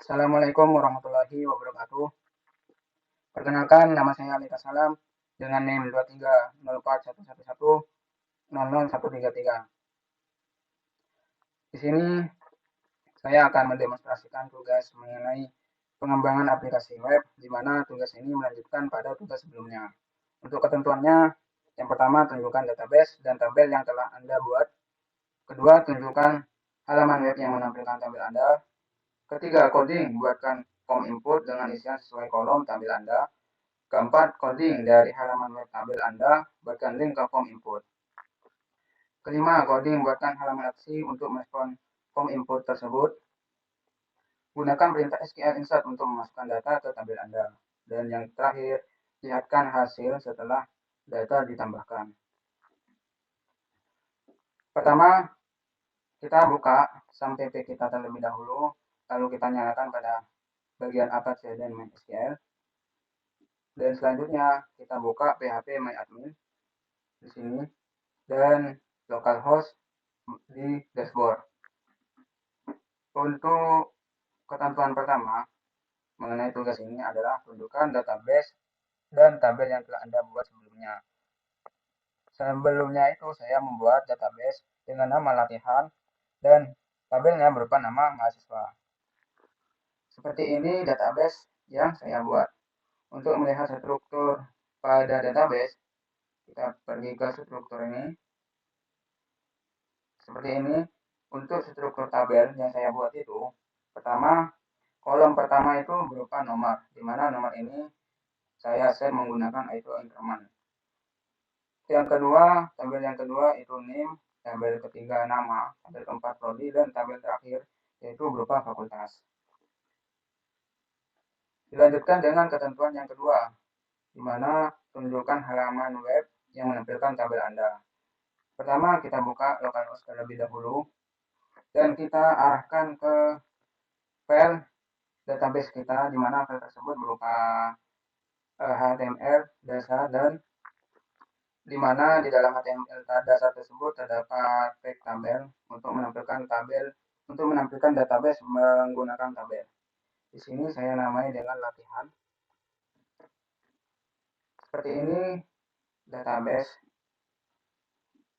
Assalamualaikum warahmatullahi wabarakatuh. Perkenalkan, nama saya Alika Salam dengan NIM 230411100133. Di sini saya akan mendemonstrasikan tugas mengenai pengembangan aplikasi web, di mana tugas ini melanjutkan pada tugas sebelumnya. Untuk ketentuannya, yang pertama, tunjukkan database dan tabel yang telah Anda buat. Kedua, tunjukkan halaman web yang menampilkan tabel Anda. Ketiga, coding, buatkan form input dengan isian sesuai kolom tabel Anda. Keempat, coding dari halaman web tabel Anda, buatkan link ke form input. Kelima, coding, buatkan halaman aksi untuk merespon form input tersebut. Gunakan perintah SQL insert untuk memasukkan data ke tabel Anda. Dan yang terakhir, lihatkan hasil setelah data ditambahkan. Pertama, kita buka sampai kita terlebih dahulu, lalu kita nyalakan pada bagian Apache dan MySQL. Dan selanjutnya kita buka PHP MyAdmin di sini dan localhost di dashboard. Untuk ketentuan pertama mengenai tugas ini adalah tunjukkan database dan tabel yang telah Anda buat sebelumnya. Sebelumnya itu saya membuat database dengan nama latihan dan tabelnya berupa nama mahasiswa. Seperti ini database yang saya buat. Untuk melihat struktur pada database, kita pergi ke struktur ini. Seperti ini. Untuk struktur tabel yang saya buat itu, pertama, kolom pertama itu berupa nomor, di mana nomor ini saya set menggunakan auto increment. Yang kedua, tabel yang kedua itu name, tabel ketiga nama, tabel keempat prodi, dan tabel terakhir yaitu berupa fakultas. Dilanjutkan dengan ketentuan yang kedua, di mana tunjukkan halaman web yang menampilkan tabel Anda. Pertama, kita buka localhost terlebih dahulu, dan kita arahkan ke file database kita, di mana file tersebut berupa HTML dasar, dan di mana di dalam HTML dasar tersebut terdapat tag tabel untuk menampilkan database menggunakan tabel. Di sini saya namai dengan latihan. Seperti ini database.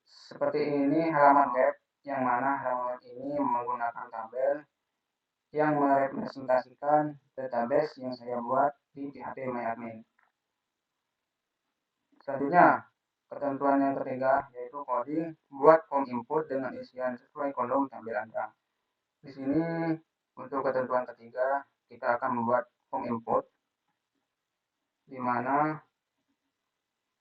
Seperti ini halaman web, yang mana halaman web ini menggunakan tabel yang merepresentasikan database yang saya buat di PHP MyAdmin. Selanjutnya, ketentuan yang ketiga yaitu coding, buat form input dengan isian sesuai kolom tabel Anda. Di sini untuk ketentuan ketiga kita akan membuat form input, di mana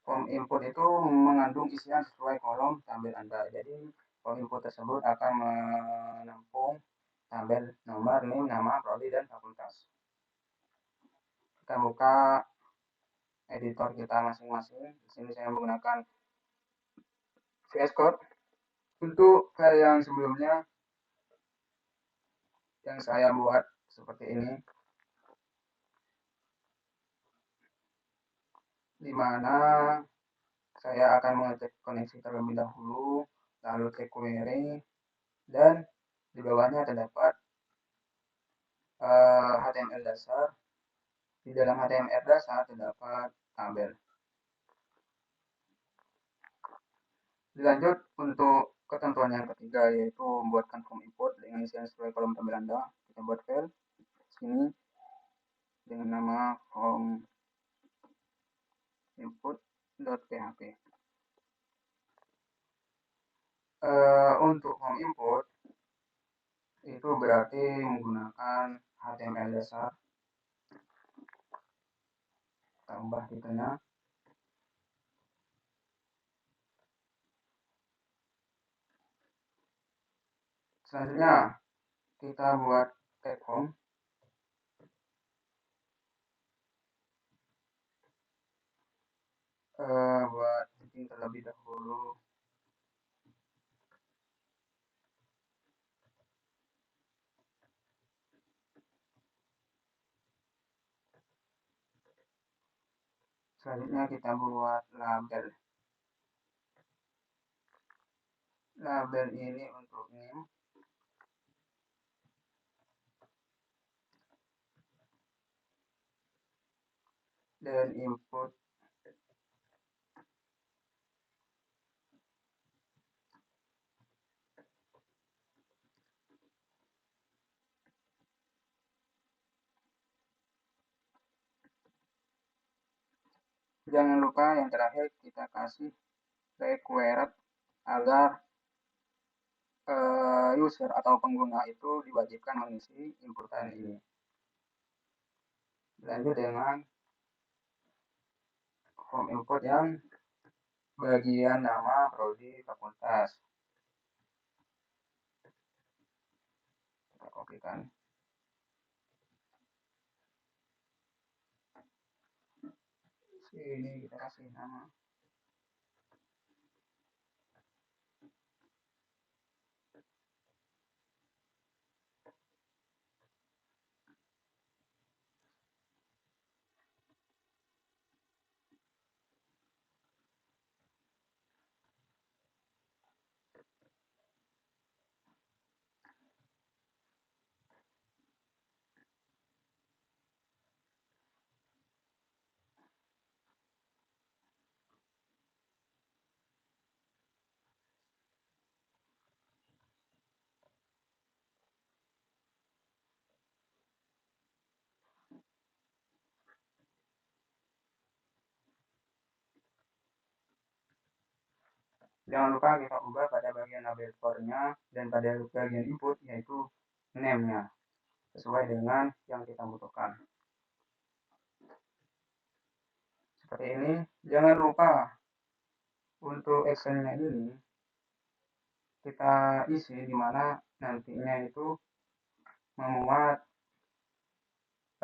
form input itu mengandung isian sesuai kolom tabel Anda. Jadi form input tersebut akan menampung tabel nomor, name, nama, prodi, dan fakultas. Kita buka editor kita masing-masing. Di sini saya menggunakan VS Code. Untuk file yang sebelumnya yang saya buat seperti ini, di mana saya akan mengecek koneksi terlebih dahulu, lalu cek query, dan di bawahnya terdapat HTML dasar. Di dalam HTML dasar terdapat tabel. Dilanjut untuk ketentuan yang ketiga yaitu membuatkan form input dengan isian sesuai kolom tabel Anda. Kita buat file sini dengan nama form input.php. Untuk form input itu berarti menggunakan HTML dasar, tambah titelnya. Selanjutnya kita buat tag form. Buat setting terlebih dahulu. Selanjutnya kita buat label. Label ini untuk name. dan input. Jangan lupa yang terakhir kita kasih required agar user atau pengguna itu diwajibkan mengisi inputan ini. Lanjut dengan form input yang bagian nama, prodi, fakultas. Kita kopikan. Sini kita kasih nama. Jangan lupa kita ubah pada bagian label for-nya dan pada bagian input yaitu name-nya sesuai dengan yang kita butuhkan. Seperti ini. Jangan lupa untuk action-nya ini kita isi di mana nantinya itu memuat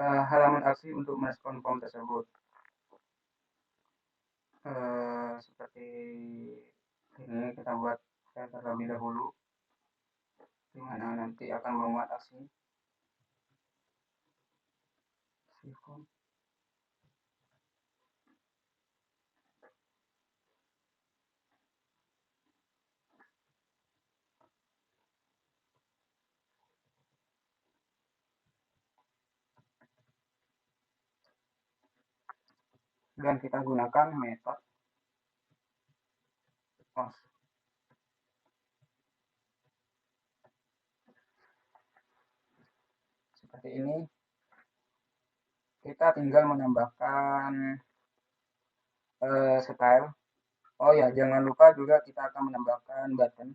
halaman aksi untuk merespon form tersebut. Seperti ini kita buat terlebih dahulu di mana nanti akan memuat aksi. Dan kita gunakan metode post. Seperti ini. Kita tinggal menambahkan style. Oh ya, jangan lupa juga kita akan menambahkan button,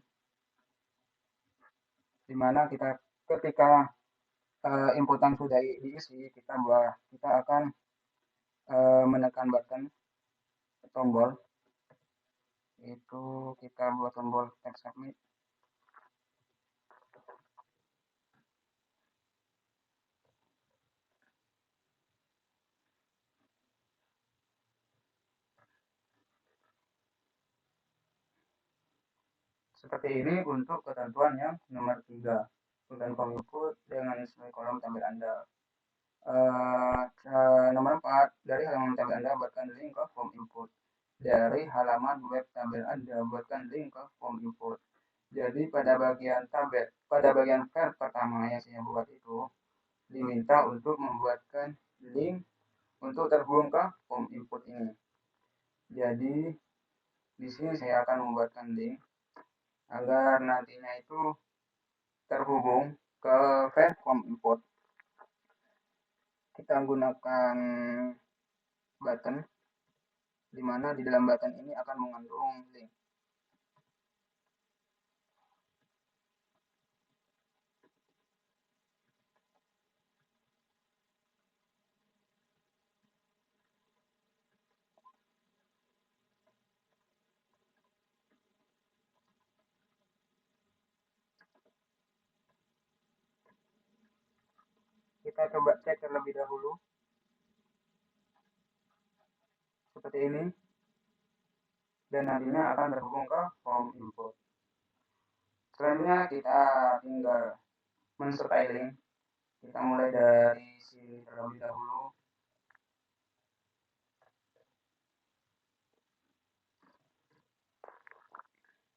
di mana kita ketika inputan sudah diisi, kita akan menekan button tombol. Itu kita buat tombol text submit. Seperti ini untuk ketentuan yang nomor 3. Dan form input dengan kolom tampil Anda. Nomor 4, dari halaman tabel Anda buatkan link ke form input. Dari halaman web tabel Anda buatkan link ke form input. Jadi pada bagian verb pertama yang saya buat itu diminta untuk membuatkan link untuk terhubung ke form input ini. Jadi di sini saya akan membuatkan link agar nantinya itu terhubung ke form input. Kita gunakan button, di mana di dalam button ini akan mengandung link. Kita coba cek terlebih dahulu. Seperti ini. Dan nantinya akan terhubung ke form input. Selanjutnya kita tinggal men-styling. Kita mulai dari sini terlebih dahulu.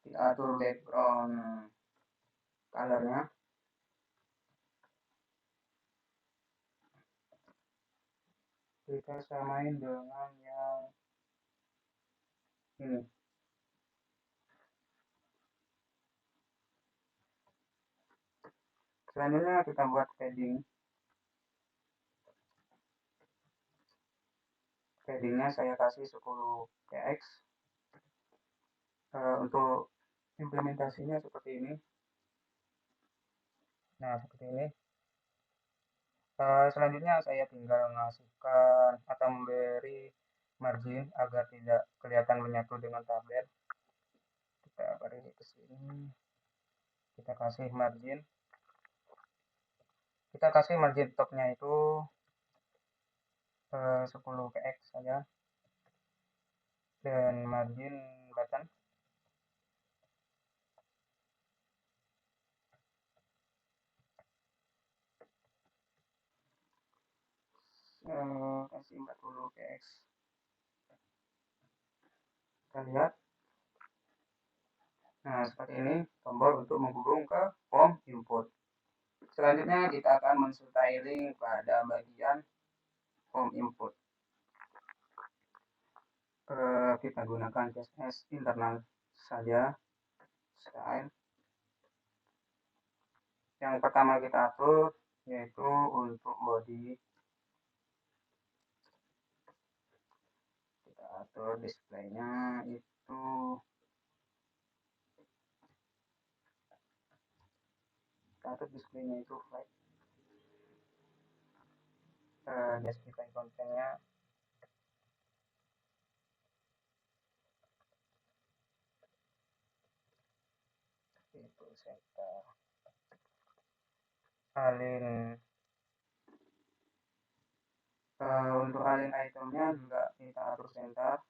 Kita atur background colornya. kita samain dengan yang ini. Selanjutnya kita buat padding. Paddingnya saya kasih 10 px. Untuk implementasinya seperti ini. Nah, seperti ini. Selanjutnya saya tinggal mengasihkan atau memberi margin agar tidak kelihatan menyatu dengan tabel. Kita beri ke sini. Kita kasih margin. Kita kasih margin topnya itu 10 px saja. Dan margin button kasih 40 px. Kita lihat. Nah, seperti ini tombol untuk menghubung ke form input. Selanjutnya kita akan men-styling pada bagian form input. Kita gunakan CSS internal saja, style. Yang pertama kita atur yaitu untuk body. Kita atur displaynya itu flat. Justify kontennya itu center. Alin untuk alin itemnya juga kita atur center.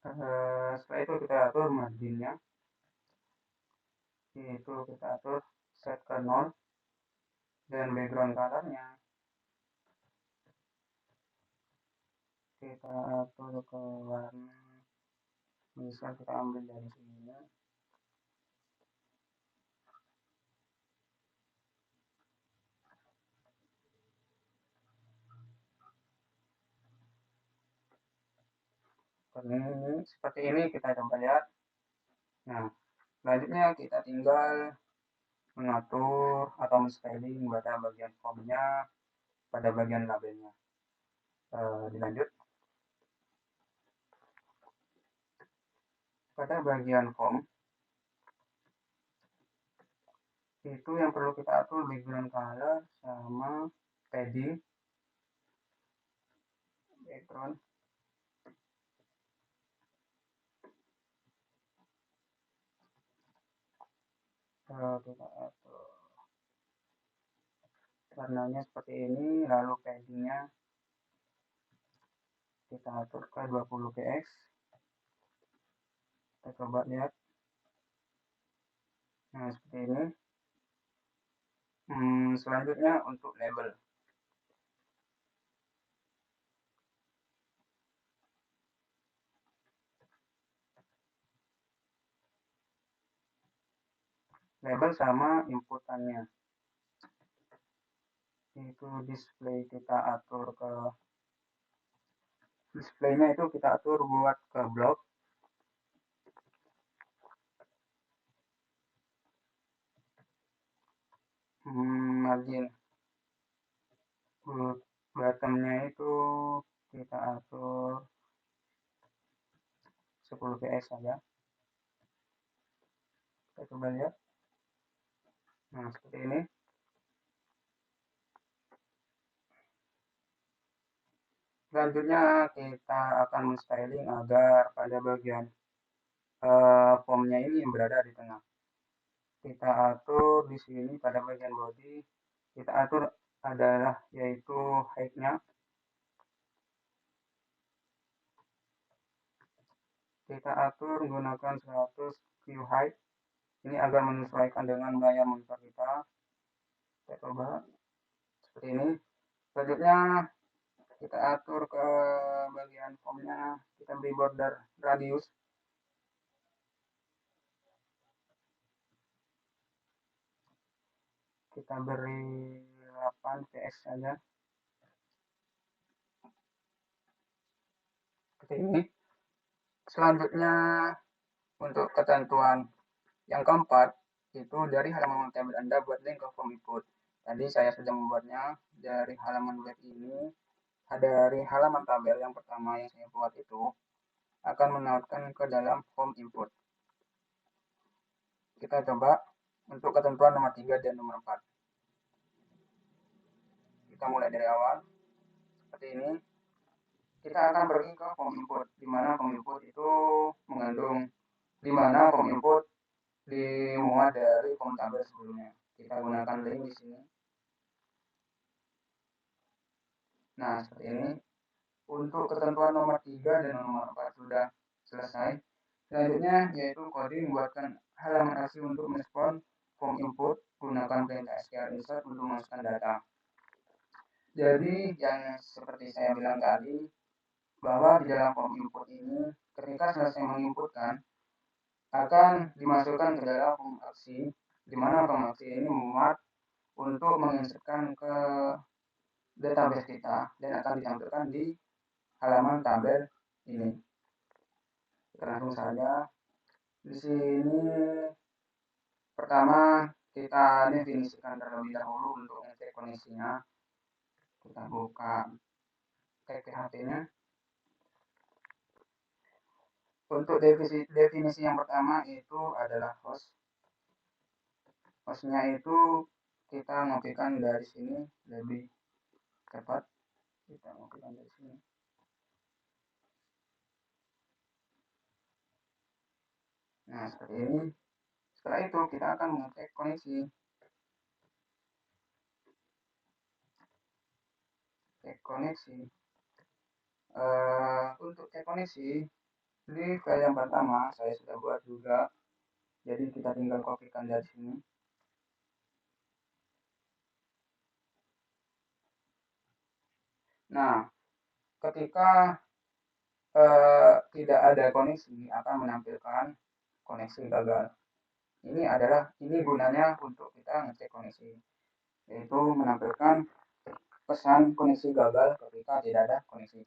Setelah itu kita atur marginnya, itu kita atur set ke 0, dan background colornya kita atur ke warna, misal kita ambil dari sini. Seperti ini kita coba lihat. Nah, selanjutnya kita tinggal mengatur atau men-styling pada bagian formnya, pada bagian labelnya. Dilanjut. Pada bagian form, itu yang perlu kita atur background color sama padding background. Kita atur warnanya seperti ini, lalu paddingnya kita atur ke 20 px. Kita coba lihat. Nah, seperti ini. Selanjutnya untuk label. Label sama inputannya. Itu display kita atur ke displaynya itu kita atur buat ke blok. Margin bottomnya itu kita atur 10 px saja. Kita coba lihat. Nah, seperti ini. Selanjutnya kita akan men-styling agar pada bagian formnya ini yang berada di tengah. Kita atur di sini pada bagian body, kita atur adalah yaitu height-nya. Kita atur menggunakan 100 view height. Ini agar menyesuaikan dengan layar monitor kita. Kita coba seperti ini. Selanjutnya kita atur ke bagian formnya, kita beri border radius. kita beri 8 PS saja seperti ini. Selanjutnya untuk ketentuan yang keempat itu dari halaman tabel Anda buat link ke form input. Tadi saya sudah membuatnya dari halaman web ini. Dari halaman tabel yang pertama yang saya buat itu akan menautkan ke dalam form input. Kita coba untuk ketentuan nomor 3 dan nomor 4. Kita mulai dari awal seperti ini. Kita akan pergi ke form input, di mana form input itu mengandung di mana form input dimuat dari form tabel sebelumnya. Kita gunakan link di sini. Nah, seperti ini. Untuk ketentuan nomor 3 dan nomor 4 sudah selesai. Selanjutnya yaitu coding membuatkan halaman asli untuk merespon form input gunakan perintah SQL insert untuk memasukkan data. Jadi yang seperti saya bilang tadi, bahwa di dalam form input ini ketika selesai menginputkan akan dimasukkan ke dalam form aksi, di mana form aksi ini memuat untuk menginsertkan ke database kita dan akan ditampilkan di halaman tabel ini. Kita langsung saja. Di sini pertama kita definisikan terlebih dahulu untuk ngecek koneksinya. Kita buka PHP-nya. Untuk definisi yang pertama itu adalah host. Hostnya itu kita ngopikan dari sini lebih cepat. Kita ngopikan dari sini. Nah, seperti ini. Setelah itu kita akan mengecek koneksi. Cek koneksi. Untuk cek koneksi di file yang pertama saya sudah buat juga. Jadi kita tinggal kopikan dari sini. Nah, ketika tidak ada koneksi akan menampilkan koneksi gagal. Ini gunanya untuk kita ngecek koneksi, yaitu menampilkan pesan koneksi gagal ketika tidak ada koneksi.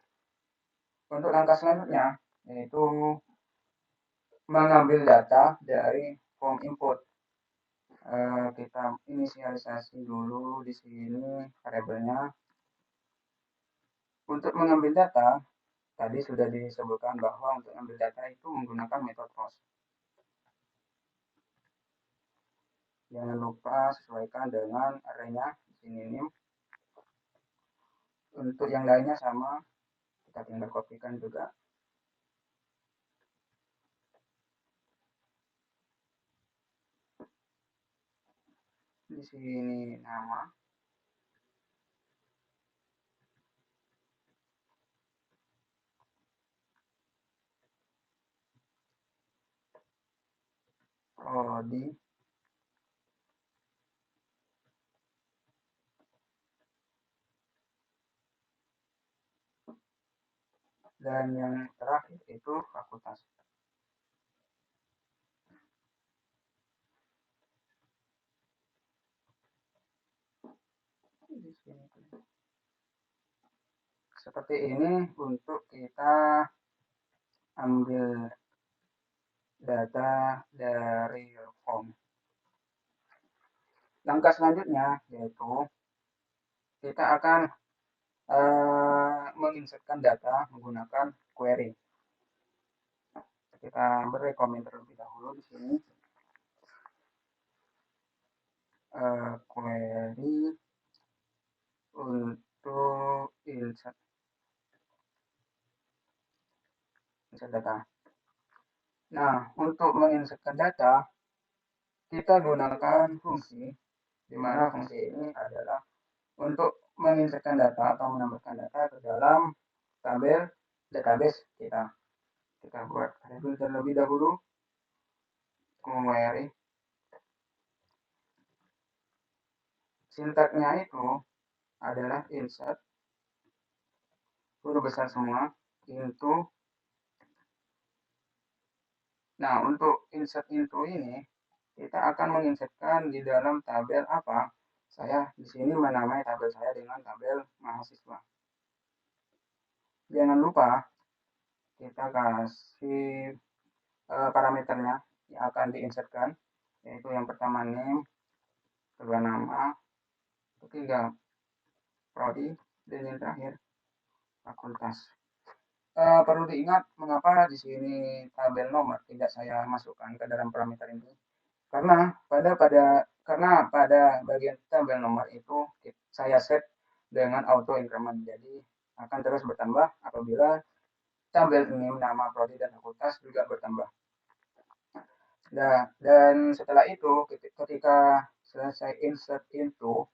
Untuk langkah selanjutnya yaitu mengambil data dari form input. Kita inisialisasi dulu di sini variabelnya. Untuk mengambil data, tadi sudah disebutkan bahwa untuk mengambil data itu menggunakan metode post. Jangan lupa sesuaikan dengan arraynya di sini nim. Untuk yang lainnya sama, kita tinggal kopikan juga. Di sini nama. Prodi. Dan yang terakhir itu fakultas. Di sini. Seperti ini untuk kita ambil data dari form. Langkah selanjutnya yaitu kita akan menginsertkan data menggunakan query. Kita beri komen terlebih dahulu di sini. Query untuk insert data. Nah, untuk menginsertkan data, kita gunakan fungsi, di mana fungsi ini adalah untuk menginsertkan data atau menambahkan data ke dalam tabel database kita. Kita buat variabel terlebih dahulu, query. Sintaknya itu adalah insert huruf besar semua into. Nah, untuk insert into ini kita akan menginsertkan di dalam tabel apa? Saya di sini menamai tabel saya dengan tabel mahasiswa. Jangan lupa kita kasih parameternya yang akan diinsertkan, yaitu yang pertama name, kedua nama, ketiga prodi, dan yang terakhir fakultas. Perlu diingat mengapa di sini tabel nomor tidak saya masukkan ke dalam parameter ini. Karena pada bagian tabel nomor itu saya set dengan auto increment. Jadi akan terus bertambah apabila tabel ini nama prodi dan fakultas juga bertambah. Nah, dan setelah itu ketika selesai insert into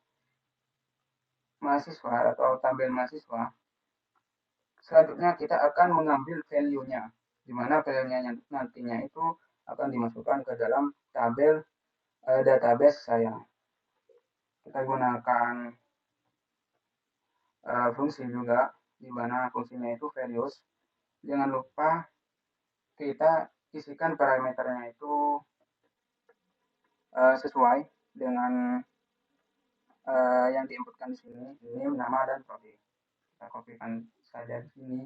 mahasiswa atau tabel mahasiswa, selanjutnya kita akan mengambil value-nya, di mana value-nya nantinya itu akan dimasukkan ke dalam tabel database saya. Kita gunakan fungsi juga, di mana fungsinya itu values. Jangan lupa kita isikan parameternya itu sesuai dengan yang diinputkan di sini, ini nama dan prodi. Kita kopikan saja di sini.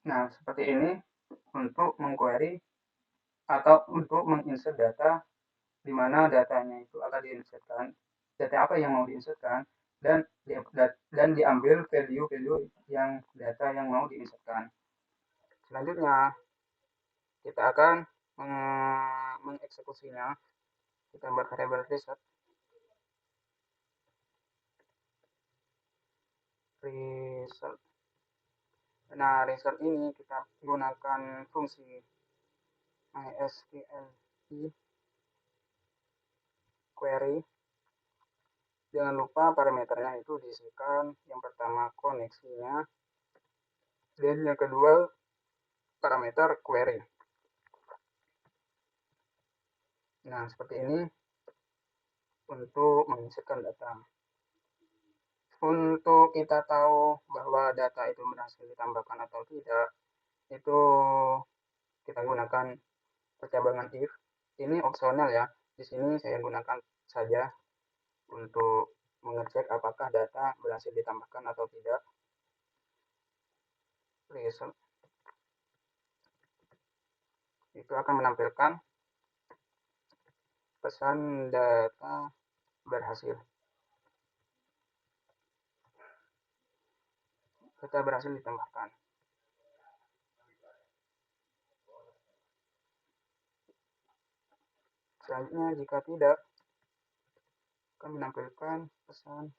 Nah, seperti ini untuk mengquery atau untuk menginsert data, di mana datanya itu akan diinsertkan, data apa yang mau diinsertkan, dan diambil value-value yang data yang mau diinsertkan. Selanjutnya kita akan mengeksekusinya. Kita buat variabel result. Nah, result ini kita gunakan fungsi mysql query. Jangan lupa parameternya itu diisikan yang pertama koneksinya, dan yang kedua parameter query. Nah, seperti ini untuk menginsertkan data. Untuk kita tahu bahwa data itu berhasil ditambahkan atau tidak, itu kita gunakan percabangan if. Ini opsional ya. Di sini saya gunakan saja untuk mengecek apakah data berhasil ditambahkan atau tidak. Result itu akan menampilkan pesan data berhasil. Data berhasil ditambahkan. Selanjutnya jika tidak, akan menampilkan pesan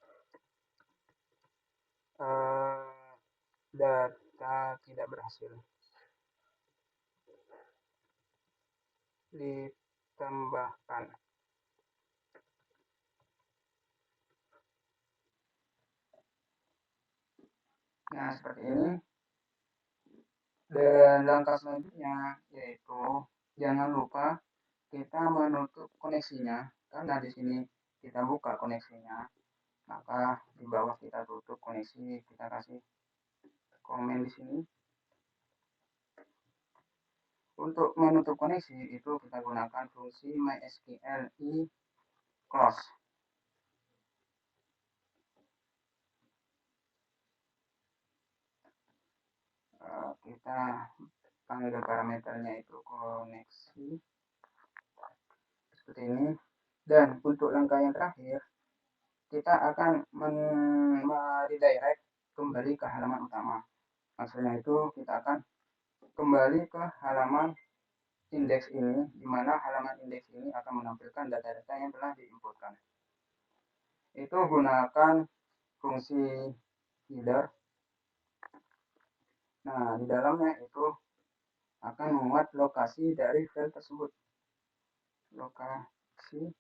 data tidak berhasil ditambahkan. Nah, seperti ini. Dan langkah selanjutnya yaitu jangan lupa kita menutup koneksinya, karena di sini kita buka koneksinya, maka di bawah kita tutup koneksi, kita kasih komen di sini. Untuk menutup koneksi itu kita gunakan fungsi mysql close. Kita panggil parameternya itu koneksi seperti ini. Dan untuk langkah yang terakhir, kita akan redirect kembali ke halaman utama. Maksudnya itu kita akan kembali ke halaman indeks ini, di mana halaman indeks ini akan menampilkan data-data yang telah diinputkan. Itu gunakan fungsi header. Nah, di dalamnya itu akan memuat lokasi dari file tersebut. Lokasi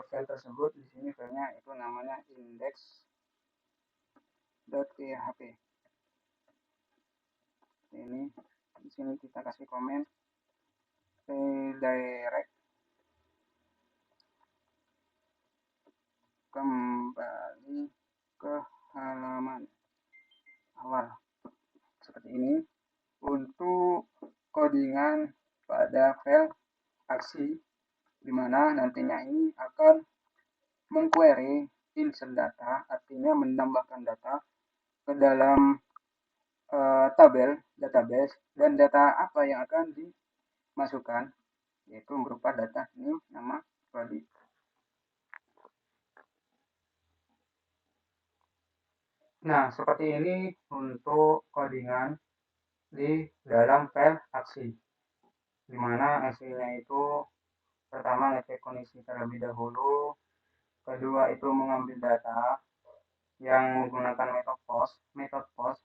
file tersebut di sini filenya itu namanya index .php. Ini di sini kita kasih komen redirect kembali ke halaman awal seperti ini. Untuk codingan pada file aksi, di mana nantinya ini akan mengquery insert data, artinya menambahkan data ke dalam tabel database, dan data apa yang akan dimasukkan, yaitu berupa data name, nama, prodi. Nah, seperti ini untuk codingan di dalam file aksi, di mana aksinya itu pertama ngecek kondisi terlebih dahulu, kedua itu mengambil data yang menggunakan metode post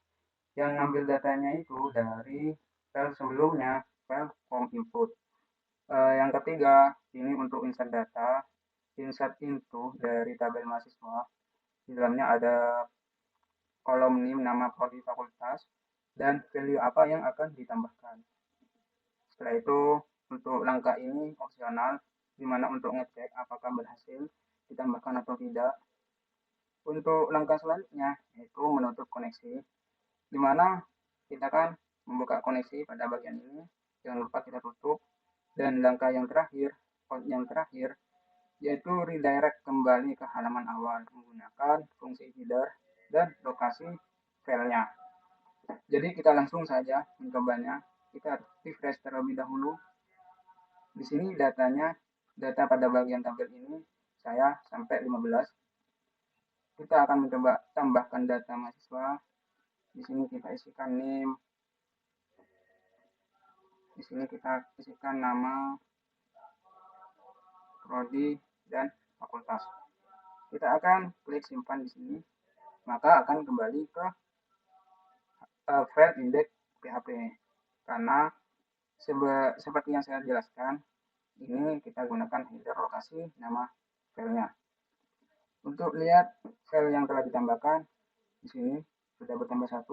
yang ngambil datanya itu dari file sebelumnya, file form input. Yang ketiga ini untuk insert data, insert into dari tabel mahasiswa, di dalamnya ada kolom name, nama, prodi, fakultas, dan value apa yang akan ditambahkan. Setelah itu untuk langkah ini opsional, di mana untuk ngecek apakah berhasil ditambahkan atau tidak. Untuk langkah selanjutnya yaitu menutup koneksi, di mana kita kan membuka koneksi pada bagian ini, jangan lupa kita tutup. Dan langkah yang terakhir yaitu redirect kembali ke halaman awal menggunakan fungsi header dan lokasi filenya. Jadi kita langsung saja mencobanya. Kita refresh terlebih dahulu. Di sini data pada bagian tabel ini saya sampai 15. Kita akan mencoba tambahkan data mahasiswa. Di sini kita isikan name. Di sini kita isikan nama, prodi, dan fakultas. Kita akan klik simpan di sini, maka akan kembali ke file index.php, karena seperti yang saya jelaskan, ini kita gunakan header, lokasi, nama filenya. Untuk lihat file yang telah ditambahkan, di sini sudah bertambah 1.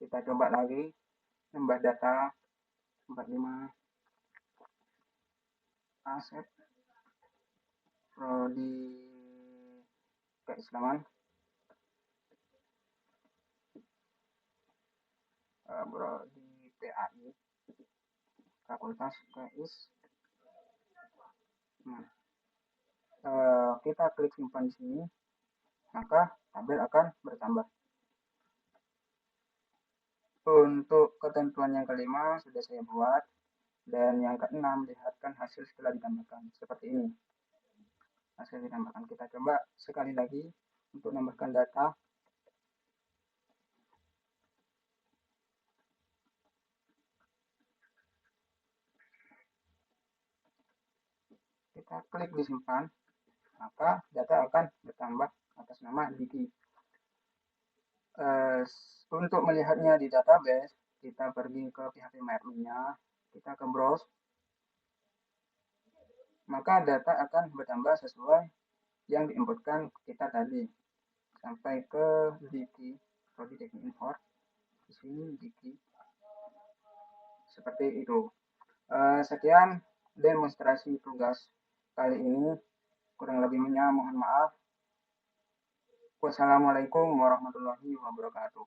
Kita coba lagi nambah data 45 aset prodi keislaman, prodi PAI, fakultas KIS. Nah, kita klik simpan di sini, maka tabel akan bertambah. Untuk ketentuan yang kelima sudah saya buat, dan yang keenam lihatkan hasil setelah ditambahkan seperti ini. Hasil ditambahkan, kita coba sekali lagi untuk menambahkan data. Kita klik disimpan, maka data akan bertambah atas nama Diki. Untuk melihatnya di database, kita pergi ke phpMyAdmin-nya, kita ke browse, maka data akan bertambah sesuai yang diinputkan kita tadi sampai ke Diki, prodi teknik import. Di sini Diki seperti itu. Sekian demonstrasi tugas kali ini, kurang lebihnya mohon maaf. Wassalamualaikum warahmatullahi wabarakatuh.